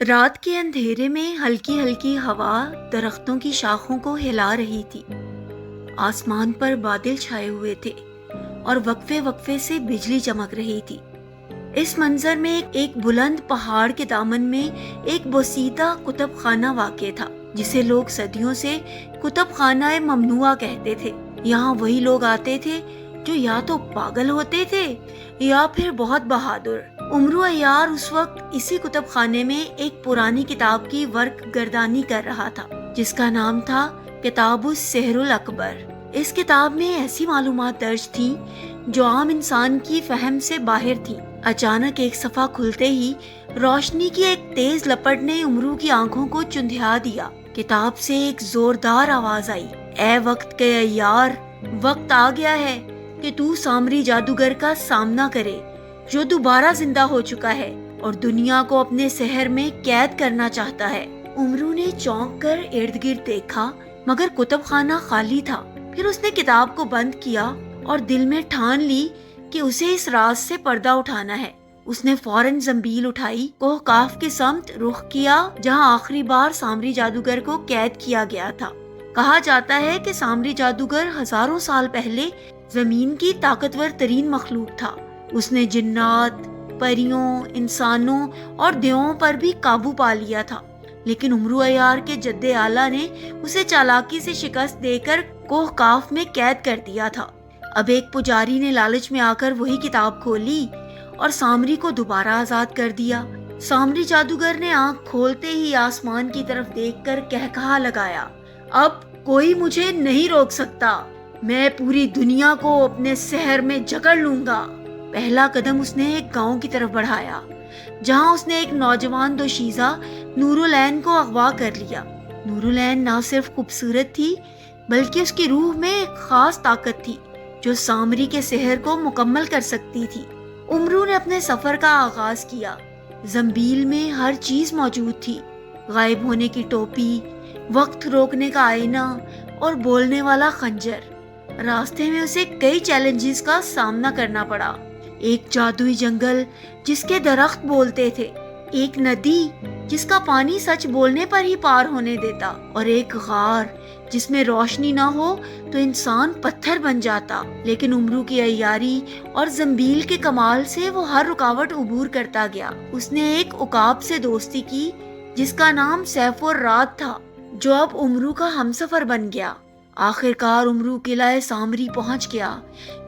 رات کے اندھیرے میں ہلکی ہلکی ہوا درختوں کی شاخوں کو ہلا رہی تھی۔ آسمان پر بادل چھائے ہوئے تھے اور وقفے وقفے سے بجلی چمک رہی تھی۔ اس منظر میں ایک بلند پہاڑ کے دامن میں ایک بوسیدہ کتب خانہ واقع تھا، جسے لوگ صدیوں سے کتب خانہ ممنوعہ کہتے تھے۔ یہاں وہی لوگ آتے تھے جو یا تو پاگل ہوتے تھے یا پھر بہت بہادر۔ عمرو عیار اس وقت اسی کتب خانے میں ایک پرانی کتاب کی ورق گردانی کر رہا تھا، جس کا نام تھا کتاب السحر الاکبر۔ اس کتاب میں ایسی معلومات درج تھیں جو عام انسان کی فہم سے باہر تھیں۔ اچانک ایک صفحہ کھلتے ہی روشنی کی ایک تیز لپٹ نے عمرو کی آنکھوں کو چندھیا دیا۔ کتاب سے ایک زوردار آواز آئی، اے وقت کے عیار، وقت آ گیا ہے کہ تو سامری جادوگر کا سامنا کرے جو دوبارہ زندہ ہو چکا ہے اور دنیا کو اپنے سحر میں قید کرنا چاہتا ہے۔ عمرو نے چونک کر ارد گرد دیکھا، مگر کتب خانہ خالی تھا۔ پھر اس نے کتاب کو بند کیا اور دل میں ٹھان لی کہ اسے اس راز سے پردہ اٹھانا ہے۔ اس نے فوراً زنبیل اٹھائی، کوہ کاف کی سمت رخ کیا جہاں آخری بار سامری جادوگر کو قید کیا گیا تھا۔ کہا جاتا ہے کہ سامری جادوگر ہزاروں سال پہلے زمین کی طاقتور ترین مخلوق تھا۔ اس نے جنات، پریوں، انسانوں اور دیووں پر بھی قابو پا لیا تھا، لیکن عمرو عیار کے جد اعلیٰ نے اسے چالاکی سے شکست دے کر کوہ کاف میں قید کر دیا تھا۔ اب ایک پجاری نے لالچ میں آ کر وہی کتاب کھولی اور سامری کو دوبارہ آزاد کر دیا۔ سامری جادوگر نے آنکھ کھولتے ہی آسمان کی طرف دیکھ کر کہکہا لگایا، اب کوئی مجھے نہیں روک سکتا، میں پوری دنیا کو اپنے سحر میں جکڑ لوں گا۔ پہلا قدم اس نے ایک گاؤں کی طرف بڑھایا، جہاں اس نے ایک نوجوان دوشیزہ نورالعین کو اغوا کر لیا۔ نورالعین نہ صرف خوبصورت تھی بلکہ اس کی روح میں ایک خاص طاقت تھی جو سامری کے سحر کو مکمل کر سکتی تھی۔ عمرو نے اپنے سفر کا آغاز کیا۔ زنبیل میں ہر چیز موجود تھی، غائب ہونے کی ٹوپی، وقت روکنے کا آئینہ اور بولنے والا خنجر۔ راستے میں اسے کئی چیلنجز کا سامنا کرنا پڑا۔ ایک جادوئی جنگل جس کے درخت بولتے تھے، ایک ندی جس کا پانی سچ بولنے پر ہی پار ہونے دیتا، اور ایک غار جس میں روشنی نہ ہو تو انسان پتھر بن جاتا۔ لیکن عمرو کی عیاری اور زنبیل کے کمال سے وہ ہر رکاوٹ عبور کرتا گیا۔ اس نے ایک عقاب سے دوستی کی جس کا نام سیف الرعد تھا، جو اب عمرو کا ہمسفر بن گیا۔ آخر کار عمرو قلعہ سامری پہنچ گیا،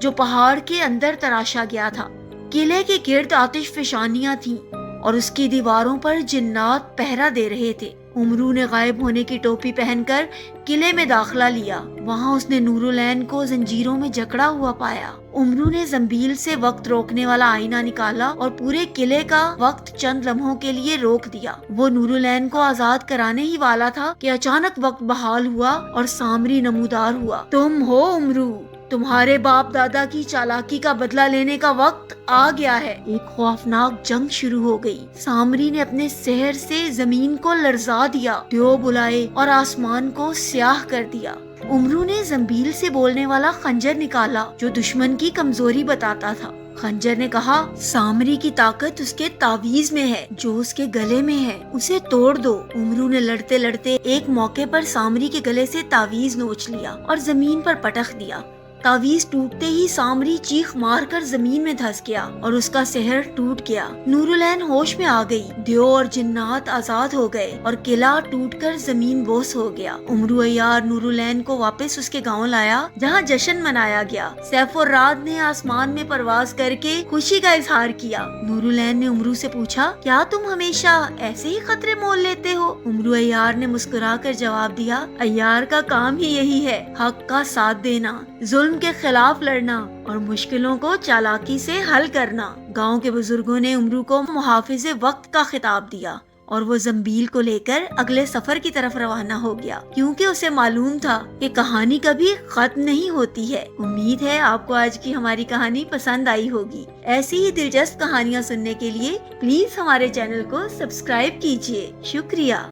جو پہاڑ کے اندر تراشا گیا تھا۔ قلعے کے گرد آتش فشانیاں تھیں اور اس کی دیواروں پر جنات پہرا دے رہے تھے۔ عمرو نے غائب ہونے کی ٹوپی پہن کر قلعے میں داخلہ لیا۔ وہاں اس نے نورالعین کو زنجیروں میں جکڑا ہوا پایا۔ عمرو نے زنبیل سے وقت روکنے والا آئینہ نکالا اور پورے قلعے کا وقت چند لمحوں کے لیے روک دیا۔ وہ نورالعین کو آزاد کرانے ہی والا تھا کہ اچانک وقت بحال ہوا اور سامری نمودار ہوا۔ تم ہو عمرو، تمہارے باپ دادا کی چالاکی کا بدلہ لینے کا وقت آ گیا ہے۔ ایک خوفناک جنگ شروع ہو گئی۔ سامری نے اپنے سحر سے زمین کو لرزا دیا، دیو بلائے اور آسمان کو سیاہ کر دیا۔ عمرو نے زنبیل سے بولنے والا خنجر نکالا جو دشمن کی کمزوری بتاتا تھا۔ خنجر نے کہا، سامری کی طاقت اس کے تعویذ میں ہے جو اس کے گلے میں ہے، اسے توڑ دو۔ عمرو نے لڑتے لڑتے ایک موقع پر سامری کے گلے سے تعویذ نوچ لیا اور زمین پر پٹخ دیا۔ تعویذ ٹوٹتے ہی سامری چیخ مار کر زمین میں دھس گیا اور اس کا سحر ٹوٹ گیا۔ نورالعین ہوش میں آ گئی، دیو اور جنات آزاد ہو گئے اور قلعہ ٹوٹ کر زمین بوس ہو گیا۔ عمرو عیار نورالعین کو واپس اس کے گاؤں لایا جہاں جشن منایا گیا۔ سیف الرعد نے آسمان میں پرواز کر کے خوشی کا اظہار کیا۔ نورالعین نے عمرو سے پوچھا، کیا تم ہمیشہ ایسے ہی خطرے مول لیتے ہو؟ عمرو عیار نے مسکرا کر جواب دیا، عیار کا کام ہی یہی ہے، حق کا ساتھ دینا، ظلم کے خلاف لڑنا اور مشکلوں کو چالاکی سے حل کرنا۔ گاؤں کے بزرگوں نے عمرو کو محافظ وقت کا خطاب دیا اور وہ زنبیل کو لے کر اگلے سفر کی طرف روانہ ہو گیا، کیونکہ اسے معلوم تھا کہ کہانی کبھی ختم نہیں ہوتی ہے۔ امید ہے آپ کو آج کی ہماری کہانی پسند آئی ہوگی۔ ایسی ہی دلچسپ کہانیاں سننے کے لیے پلیز ہمارے چینل کو سبسکرائب کیجیے۔ شکریہ۔